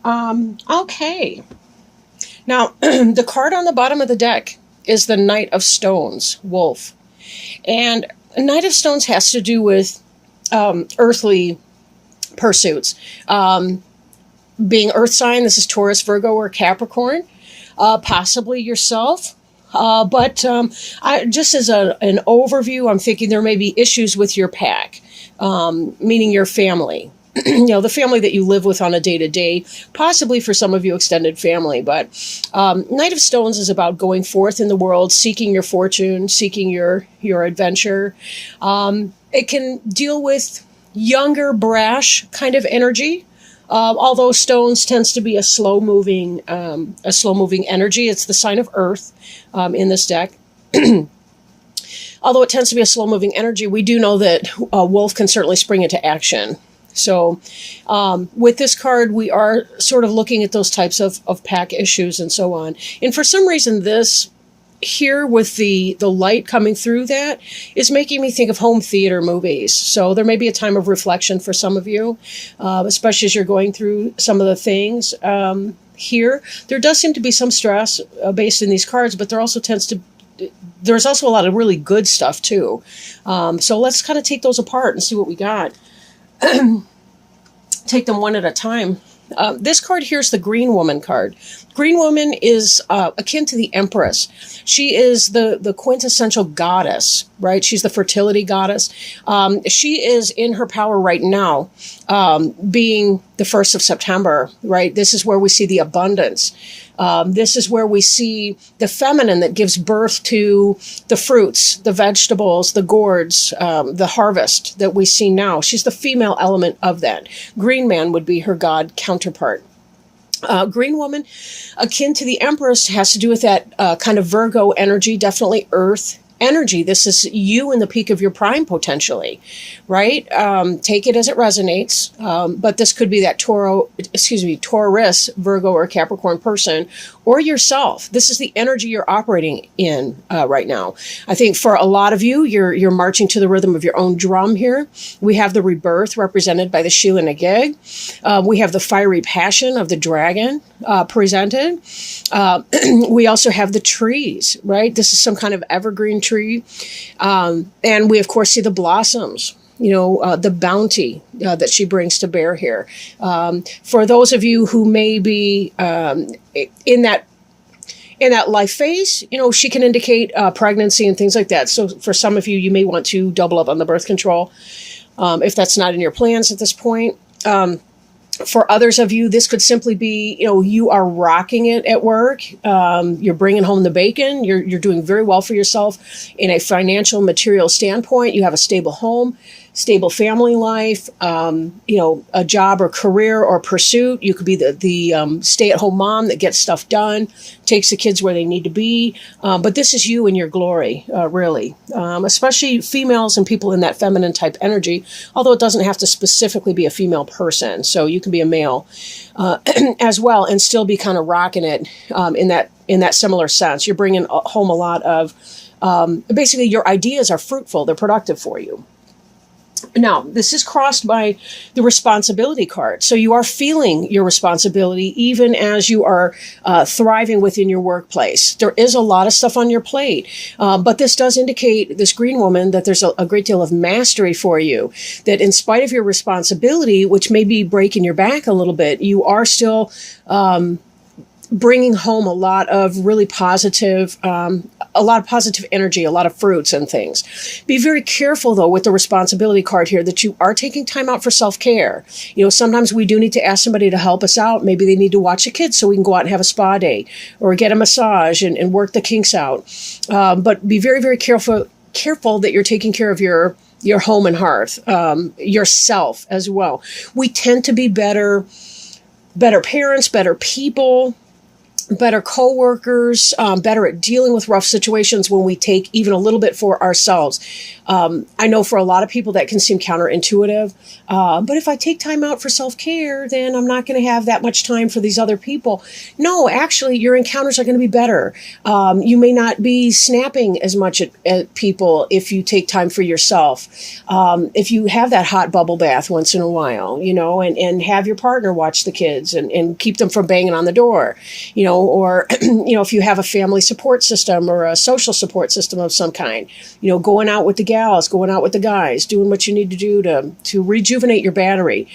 Okay. Now, the card on the bottom of the deck is the Knight of Stones, Wolf. And Knight of Stones has to do with earthly pursuits. Being earth sign, this is Taurus, Virgo, or Capricorn. Possibly yourself. Just as an overview, I'm thinking there may be issues with your pack, meaning your family. The family that you live with on a day-to-day, possibly for some of you extended family. But Knight of Stones is about going forth in the world, seeking your fortune, seeking your adventure. It can deal with younger, brash kind of energy. Although stones tends to be a slow-moving energy. It's the sign of Earth in this deck. Although it tends to be a slow-moving energy, we do know that a wolf can certainly spring into action. So with this card, we are sort of looking at those types of pack issues and so on. And for some reason, this here with the light coming through that is making me think of home theater movies. So there may be a time of reflection for some of you, especially as you're going through some of the things. Here, there does seem to be some stress based in these cards, but there's also a lot of really good stuff too. So let's kind of take those apart and see what we got. Take them one at a time. This card here is the Green Woman card. Green Woman is akin to the Empress. She is the quintessential goddess, right? She's the fertility goddess. She is in her power right now, being the 1st of September, right? This is where we see the abundance. This is where we see the feminine that gives birth to the fruits, the vegetables, the gourds, the harvest that we see now. She's the female element of that. Green Man would be her god counterpart. Green Woman, akin to the Empress, has to do with that kind of Virgo energy, definitely Earth energy. This is you in the peak of your prime, potentially, right? Take it as it resonates. But this could be that Taurus, Virgo, or Capricorn person, or yourself. This is the energy you're operating in right now. I think for a lot of you, you're marching to the rhythm of your own drum here. We have the rebirth represented by the Shu and the Gig. We have the fiery passion of the dragon presented. We also have the trees, right? This is some kind of evergreen tree. And we, of course, see the blossoms, the bounty that she brings to bear here. For those of you who may be in that life phase, she can indicate pregnancy and things like that. So for some of you, you may want to double up on the birth control if that's not in your plans at this point. For others of you, this could simply be, you are rocking it at work. You're bringing home the bacon. You're doing very well for yourself in a financial, material standpoint. You have a stable home, stable family life, a job or career or pursuit. You could be the stay-at-home mom that gets stuff done, takes the kids where they need to be. But this is you in your glory, really, especially females and people in that feminine type energy, although it doesn't have to specifically be a female person. So you can be a male as well and still be kind of rocking it in that similar sense. You're bringing home a lot of, basically your ideas are fruitful. They're productive for you. Now, this is crossed by the responsibility card. So you are feeling your responsibility even as you are thriving within your workplace. There is a lot of stuff on your plate, but this does indicate, this Green Woman, that there's a great deal of mastery for you, that in spite of your responsibility, which may be breaking your back a little bit, you are still bringing home a lot of really positive, energy, a lot of fruits and things. Be very careful, though, with the responsibility card here that you are taking time out for self-care. Sometimes we do need to ask somebody to help us out. Maybe they need to watch the kids so we can go out and have a spa day or get a massage and work the kinks out. But be very, very careful that you're taking care of your home and hearth, yourself as well. We tend to be better parents, better people, better coworkers, better at dealing with rough situations when we take even a little bit for ourselves. I know for a lot of people that can seem counterintuitive, but if I take time out for self-care, then I'm not going to have that much time for these other people. No, actually, your encounters are going to be better. You may not be snapping as much at people if you take time for yourself. If you have that hot bubble bath once in a while, and have your partner watch the kids and keep them from banging on the door, or, if you have a family support system or a social support system of some kind, going out with the gals, going out with the guys, doing what you need to do to rejuvenate your battery.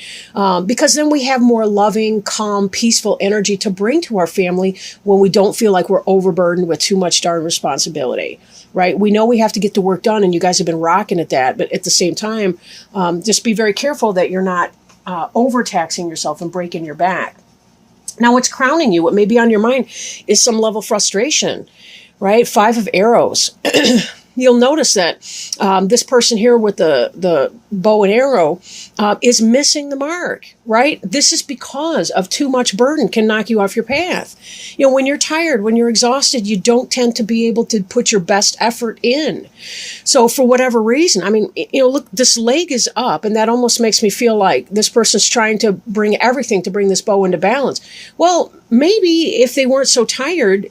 Because then we have more loving, calm, peaceful energy to bring to our family when we don't feel like we're overburdened with too much darn responsibility, right? We know we have to get the work done, and you guys have been rocking at that. But at the same time, just be very careful that you're not overtaxing yourself and breaking your back. Now, what's crowning you, what may be on your mind, is some level of frustration, right? 5 of arrows. You'll notice that this person here with the bow and arrow is missing the mark, right? This is because of too much burden can knock you off your path. When you're tired, when you're exhausted, you don't tend to be able to put your best effort in. So for whatever reason, look, this leg is up, and that almost makes me feel like this person's trying to bring everything to bring this bow into balance. Well, maybe if they weren't so tired,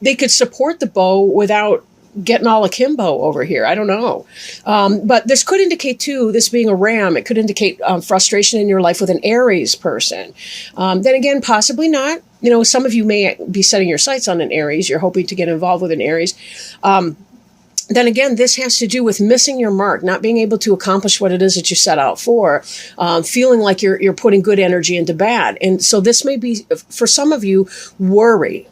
they could support the bow without getting all akimbo over here. I don't know. But this could indicate, too, this being a ram, it could indicate frustration in your life with an Aries person. Then again, possibly not. Some of you may be setting your sights on an Aries. You're hoping to get involved with an Aries. Then again, this has to do with missing your mark, not being able to accomplish what it is that you set out for, feeling like you're putting good energy into bad. And so this may be, for some of you, worry.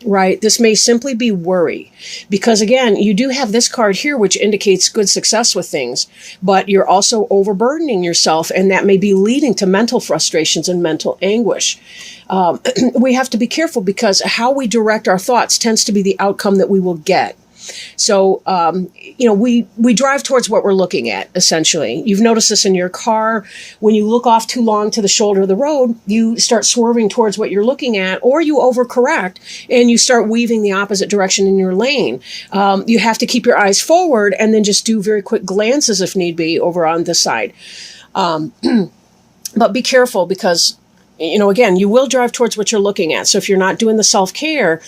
Right? This may simply be worry, because again, you do have this card here, which indicates good success with things, but you're also overburdening yourself, and that may be leading to mental frustrations and mental anguish. We have to be careful, because how we direct our thoughts tends to be the outcome that we will get. So, we drive towards what we're looking at, essentially. You've noticed this in your car. When you look off too long to the shoulder of the road, you start swerving towards what you're looking at, or you overcorrect and you start weaving the opposite direction in your lane. You have to keep your eyes forward and then just do very quick glances, if need be, over on this side. But be careful, because again, you will drive towards what you're looking at. So if you're not doing the self-care,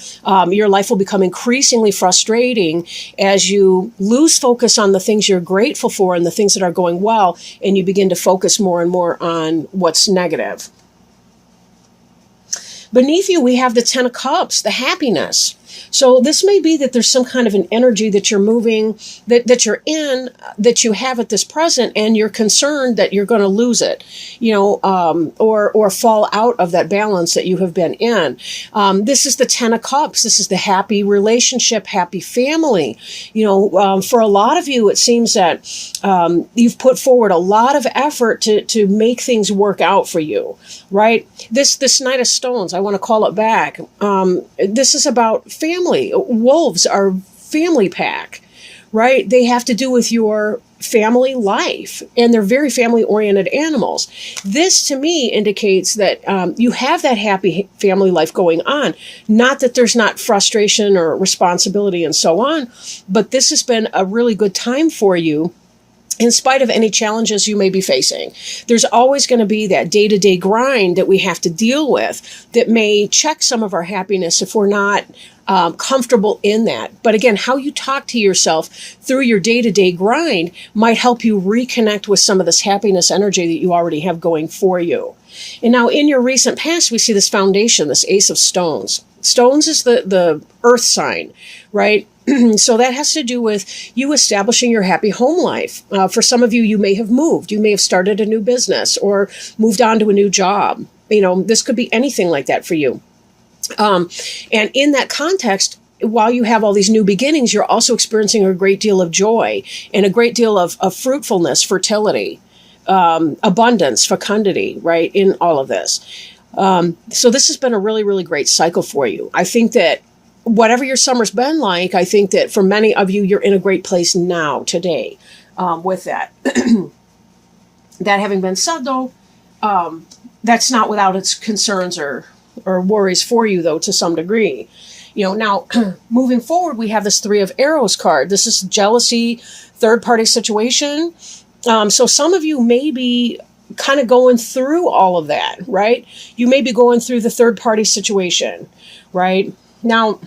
your life will become increasingly frustrating as you lose focus on the things you're grateful for and the things that are going well, and you begin to focus more and more on what's negative. Beneath you, we have the 10 of Cups, the happiness. So this may be that there's some kind of an energy that you're moving, that you're in, that you have at this present, and you're concerned that you're going to lose it, or fall out of that balance that you have been in. This is the 10 of Cups. This is the happy relationship, happy family. For a lot of you, it seems that you've put forward a lot of effort to make things work out for you, right? This Knight of Stones, I want to call it back. This is about family. Wolves are family pack, right? They have to do with your family life, and they're very family-oriented animals. This, to me, indicates that you have that happy family life going on. Not that there's not frustration or responsibility and so on, but this has been a really good time for you, in spite of any challenges you may be facing. There's always going to be that day-to-day grind that we have to deal with that may check some of our happiness if we're not comfortable in that. But again, how you talk to yourself through your day-to-day grind might help you reconnect with some of this happiness energy that you already have going for you. And now in your recent past, we see this foundation, this Ace of Stones. Stones is the earth sign, right? So that has to do with you establishing your happy home life. For some of you, you may have moved. You may have started a new business or moved on to a new job. This could be anything like that for you. And in that context, while you have all these new beginnings, you're also experiencing a great deal of joy and a great deal of fruitfulness, fertility, abundance, fecundity, right, in all of this. So this has been a really, really great cycle for you. I think that whatever your summer's been like, I think that for many of you, you're in a great place now, today, with that. That having been said, though, that's not without its concerns or or worries for you, though, to some degree. Now, moving forward, we have this Three of Arrows card. This is jealousy, third-party situation. So some of you may be kind of going through all of that, right? You may be going through the third-party situation, right? Now,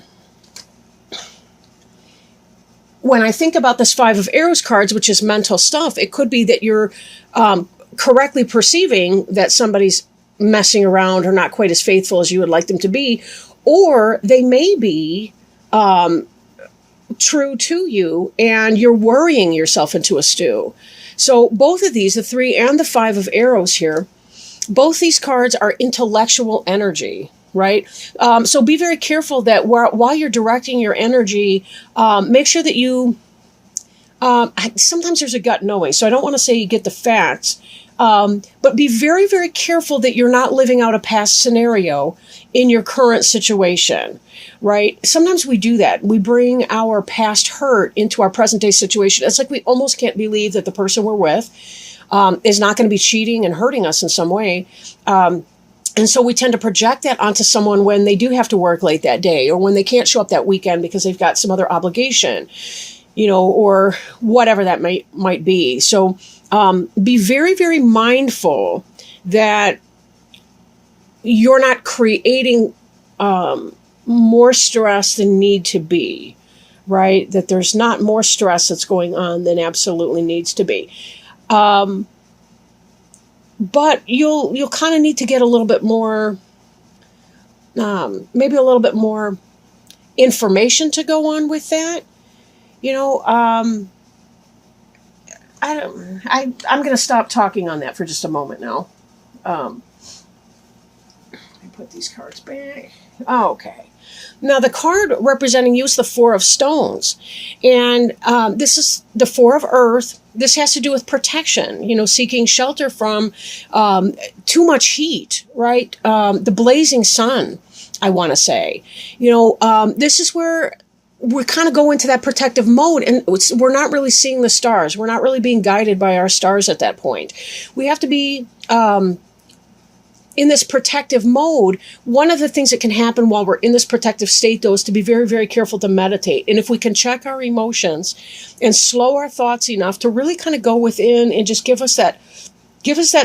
when I think about this Five of Arrows cards, which is mental stuff, it could be that you're correctly perceiving that somebody's messing around or not quite as faithful as you would like them to be, or they may be true to you and you're worrying yourself into a stew. So both of these, the Three and the Five of Arrows here, both these cards are intellectual energy, right? So be very careful that while you're directing your energy, make sure that you, sometimes there's a gut knowing, so I don't want to say you get the facts, but be very, very careful that you're not living out a past scenario in your current situation, right? Sometimes we do that. We bring our past hurt into our present day situation. It's like we almost can't believe that the person we're with is not going to be cheating and hurting us in some way. And so we tend to project that onto someone when they do have to work late that day, or when they can't show up that weekend because they've got some other obligation, or whatever that might be. So be very, very mindful that you're not creating more stress than need to be, right? That there's not more stress that's going on than absolutely needs to be. But you'll kind of need to get a little bit more, maybe a little bit more information to go on with that. I'm going to stop talking on that for just a moment now. Let me put these cards back. Okay. Now, the card representing you is the Four of Stones. And this is the Four of Earth. This has to do with protection, seeking shelter from too much heat, right? The blazing sun, I want to say. This is where we kind of go into that protective mode, and we're not really seeing the stars. We're not really being guided by our stars at that point. We have to be in this protective mode. One of the things that can happen while we're in this protective state, though, is to be very, very careful to meditate. And if we can check our emotions and slow our thoughts enough to really kind of go within and just give us that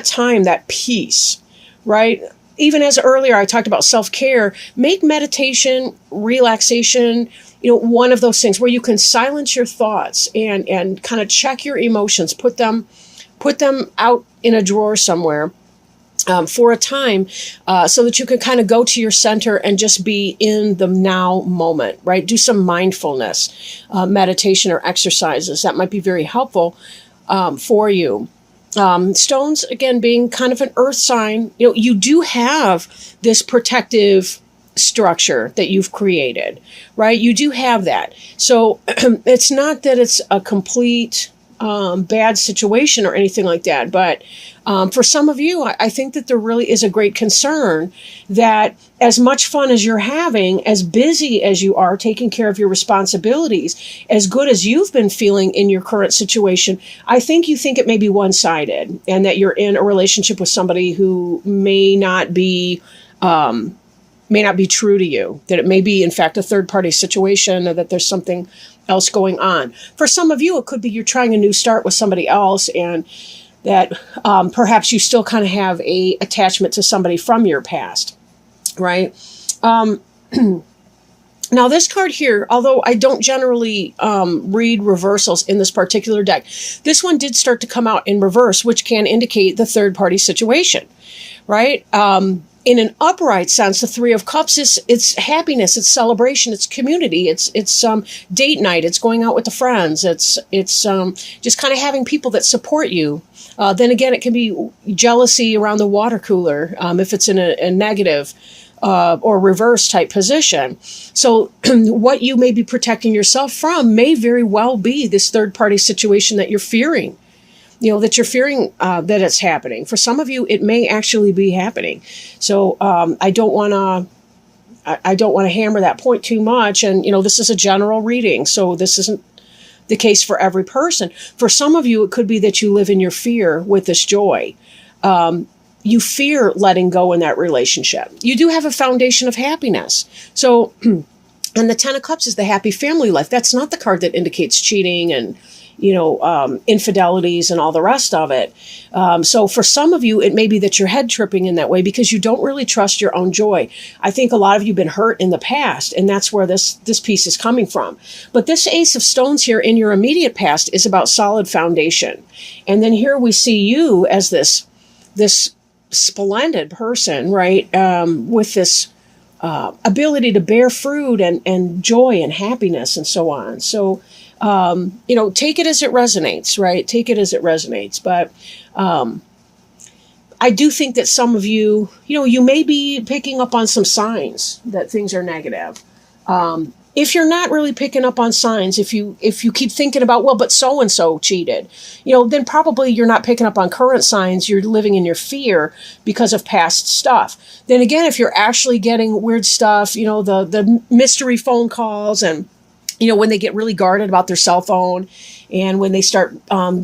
time, that peace, right? Even as earlier I talked about self-care, make meditation, relaxation, one of those things where you can silence your thoughts and kind of check your emotions, put them out in a drawer somewhere for a time, so that you can kind of go to your center and just be in the now moment, right? Do some mindfulness, meditation or exercises. That might be very helpful for you. Stones, again, being kind of an earth sign, you do have this protective structure that you've created, right? You do have that. So it's not that it's a complete bad situation or anything like that. But for some of you, I think that there really is a great concern that as much fun as you're having, as busy as you are taking care of your responsibilities, as good as you've been feeling in your current situation, I think you think it may be one-sided, and that you're in a relationship with somebody who may not be true to you, that it may be, in fact, a third-party situation, or that there's something else going on. For some of you, it could be you're trying a new start with somebody else, and that perhaps you still kind of have a attachment to somebody from your past, right? Now, this card here, although I don't generally read reversals in this particular deck, this one did start to come out in reverse, which can indicate the third-party situation, right? In an upright sense, the Three of Cups it's happiness, it's celebration, it's community, it's date night, it's going out with the friends, it's just kind of having people that support you. Then again, it can be jealousy around the water cooler if it's in a negative or reverse type position. So what you may be protecting yourself from may very well be this third party situation that you're fearing. That you're fearing that it's happening. For some of you, it may actually be happening. So I don't want to hammer that point too much. And this is a general reading, so this isn't the case for every person. For some of you, it could be that you live in your fear with this joy. you fear letting go in that relationship. You do have a foundation of happiness. So, and the 10 of Cups is the happy family life. That's not the card that indicates cheating and, infidelities and all the rest of it. So for some of you, it may be that you're head tripping in that way because you don't really trust your own joy. I think a lot of you have been hurt in the past, and that's where this piece is coming from. But this Ace of Stones here in your immediate past is about solid foundation. And then here we see you as this splendid person, right? With this ability to bear fruit and joy and happiness and so on. So, take it as it resonates, right? Take it as it resonates. But I do think that some of you, you may be picking up on some signs that things are negative. If you're not really picking up on signs, if you keep thinking about, well, but so-and-so cheated, then probably you're not picking up on current signs. You're living in your fear because of past stuff. Then again, if you're actually getting weird stuff, the mystery phone calls and, when they get really guarded about their cell phone and when they start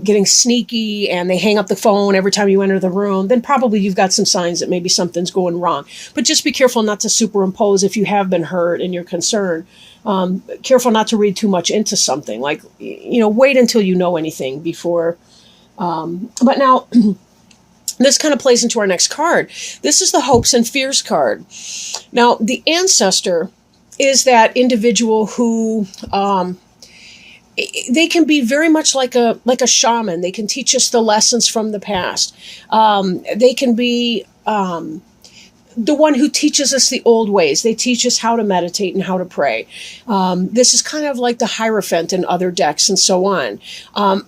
getting sneaky and they hang up the phone every time you enter the room, then probably you've got some signs that maybe something's going wrong. But just be careful not to superimpose if you have been hurt and you're concerned. Careful not to read too much into something. Like, wait until you know anything before. But now, this kind of plays into our next card. This is the Hopes and Fears card. Now, the ancestor is that individual who they can be very much like a shaman. They can teach us the lessons from the past. They can be the one who teaches us the old ways. They teach us how to meditate and how to pray. This is kind of like the Hierophant in other decks and so on.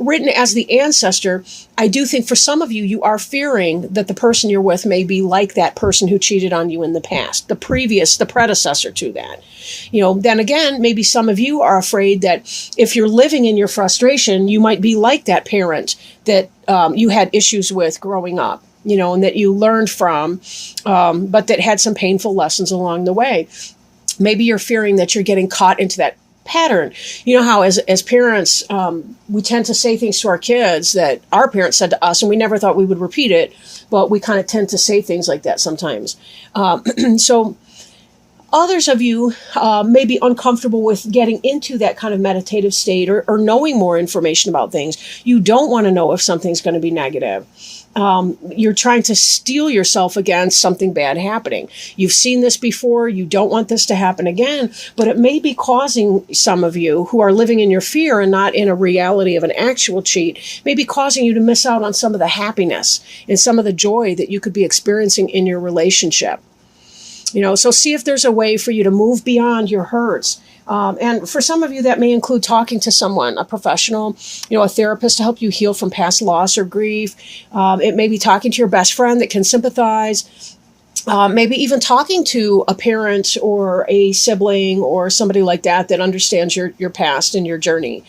Written as the ancestor, I do think for some of you, you are fearing that the person you're with may be like that person who cheated on you in the past, the predecessor to that. Then again, maybe some of you are afraid that if you're living in your frustration, you might be like that parent that you had issues with growing up. And that you learned from, but that had some painful lessons along the way. Maybe you're fearing that you're getting caught into that pattern. How as parents, we tend to say things to our kids that our parents said to us, and we never thought we would repeat it, but we kind of tend to say things like that sometimes. So others of you may be uncomfortable with getting into that kind of meditative state or knowing more information about things. You don't want to know if something's going to be negative. You're trying to steel yourself against something bad happening. You've seen this before. You don't want this to happen again, but it may be causing some of you who are living in your fear and not in a reality of an actual cheat, may be causing you to miss out on some of the happiness and some of the joy that you could be experiencing in your relationship. So see if there's a way for you to move beyond your hurts. And for some of you, that may include talking to someone, a professional, a therapist to help you heal from past loss or grief. It may be talking to your best friend that can sympathize. Maybe even talking to a parent or a sibling or somebody like that understands your past and your journey.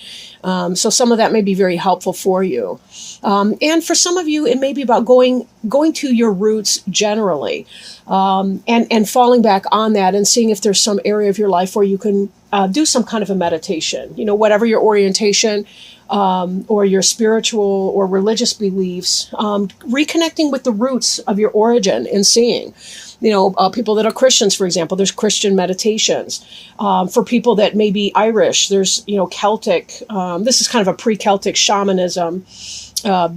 So some of that may be very helpful for you. And for some of you, it may be about going to your roots generally, and falling back on that and seeing if there's some area of your life where you can do some kind of a meditation, whatever your orientation, or your spiritual or religious beliefs, reconnecting with the roots of your origin and seeing, people that are Christians, for example, there's Christian meditations. For people that may be Irish, there's, Celtic, this is kind of a pre-Celtic shamanism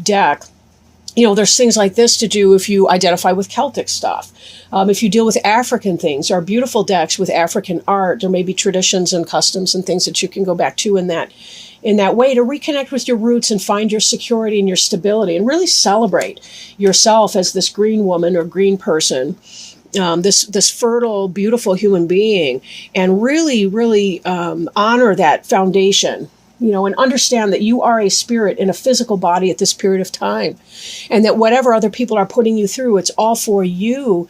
deck. There's things like this to do if you identify with Celtic stuff. If you deal with African things, there are beautiful decks with African art. There may be traditions and customs and things that you can go back to in that way to reconnect with your roots and find your security and your stability and really celebrate yourself as this green woman or green person, this fertile, beautiful human being, and really, really honor that foundation. And understand that you are a spirit in a physical body at this period of time, and that whatever other people are putting you through, it's all for you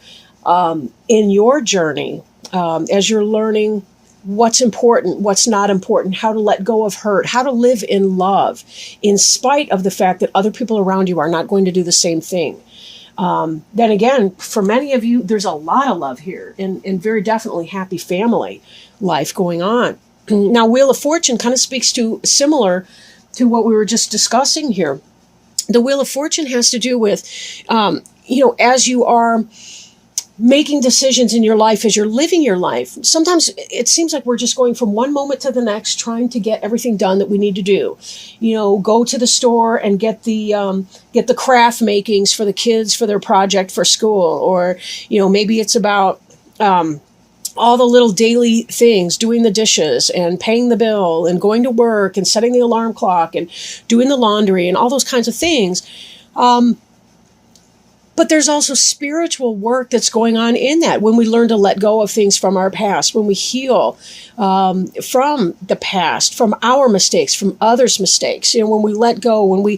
in your journey as you're learning what's important, what's not important, how to let go of hurt, how to live in love, in spite of the fact that other people around you are not going to do the same thing. Then again, for many of you, there's a lot of love here and very definitely happy family life going on. Now, Wheel of Fortune kind of speaks to similar to what we were just discussing here. The Wheel of Fortune has to do with as you are making decisions in your life, as you're living your life, sometimes it seems like we're just going from one moment to the next, trying to get everything done that we need to do. Go to the store and get the craft makings for the kids for their project for school, or maybe it's about all the little daily things, doing the dishes and paying the bill and going to work and setting the alarm clock and doing the laundry and all those kinds of things. But there's also spiritual work that's going on in that when we learn to let go of things from our past, when we heal from the past, from our mistakes, from others' mistakes. When we let go,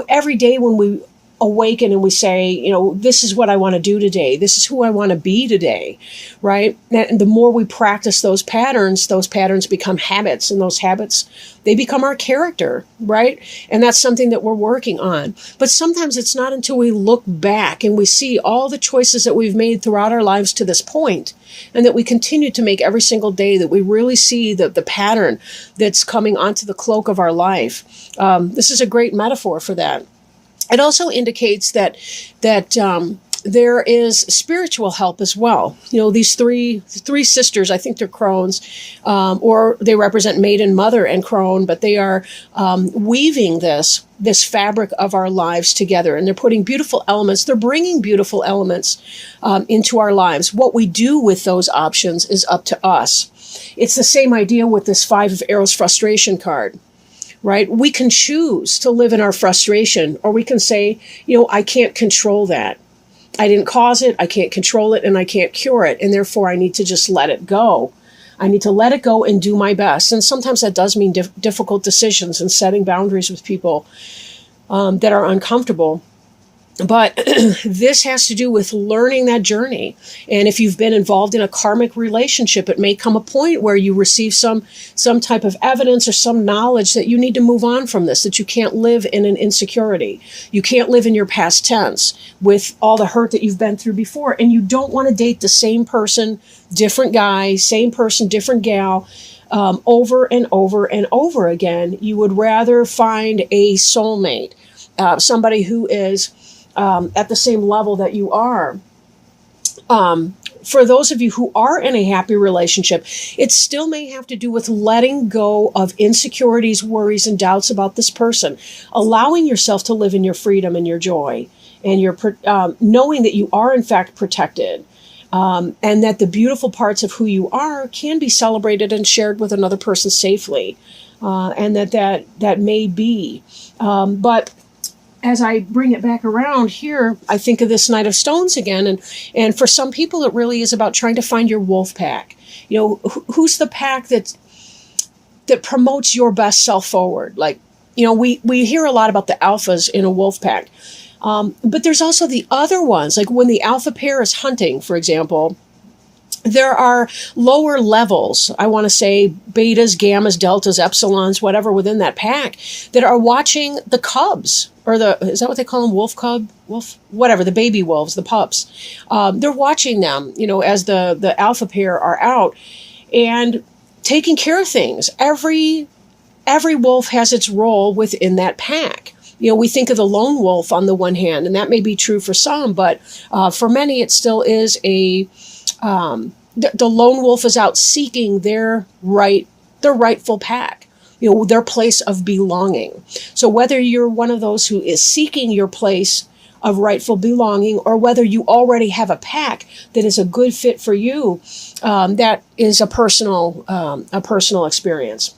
every day when we awaken and we say, this is what I want to do today. This is who I want to be today, right? And the more we practice those patterns become habits, and those habits, they become our character, right? And that's something that we're working on. But sometimes it's not until we look back and we see all the choices that we've made throughout our lives to this point, and that we continue to make every single day, that we really see the pattern that's coming onto the cloak of our life. This is a great metaphor for that. It also indicates that there is spiritual help as well. These three sisters, I think they're crones, or they represent maiden, mother, and crone, but they are weaving this fabric of our lives together, and they're putting beautiful elements. They're bringing beautiful elements into our lives. What we do with those options is up to us. It's the same idea with this 5 of Arrows frustration card. Right? We can choose to live in our frustration, or we can say, I can't control that. I didn't cause it. I can't control it, and I can't cure it. And therefore I need to just let it go. I need to let it go and do my best. And sometimes that does mean difficult decisions and setting boundaries with people that are uncomfortable. But this has to do with learning that journey. And if you've been involved in a karmic relationship, it may come a point where you receive some type of evidence or some knowledge that you need to move on from this, that you can't live in an insecurity. You can't live in your past tense with all the hurt that you've been through before. And you don't want to date the same person, different guy, same person, different gal, over and over and over again. You would rather find a soulmate, somebody who is at the same level that you are. For those of you who are in a happy relationship, it still may have to do with letting go of insecurities, worries, and doubts about this person, allowing yourself to live in your freedom and your joy, and your knowing that you are in fact protected, and that the beautiful parts of who you are can be celebrated and shared with another person safely, and that may be. But as I bring it back around here, I think of this Knight of Stones again. And for some people, it really is about trying to find your wolf pack. Who's the pack that promotes your best self forward? Like, we hear a lot about the alphas in a wolf pack. But there's also the other ones. Like when the alpha pair is hunting, for example, there are lower levels, I want to say betas, gammas, deltas, epsilons, whatever within that pack, that are watching the cubs, or is that what they call them? Wolf, whatever, the baby wolves, the pups. They're watching them, as the alpha pair are out and taking care of things. Every wolf has its role within that pack. We think of the lone wolf on the one hand, and that may be true for some, but for many it still is the lone wolf is out seeking their rightful pack, their place of belonging. So whether you're one of those who is seeking your place of rightful belonging, or whether you already have a pack that is a good fit for you, that is a personal experience.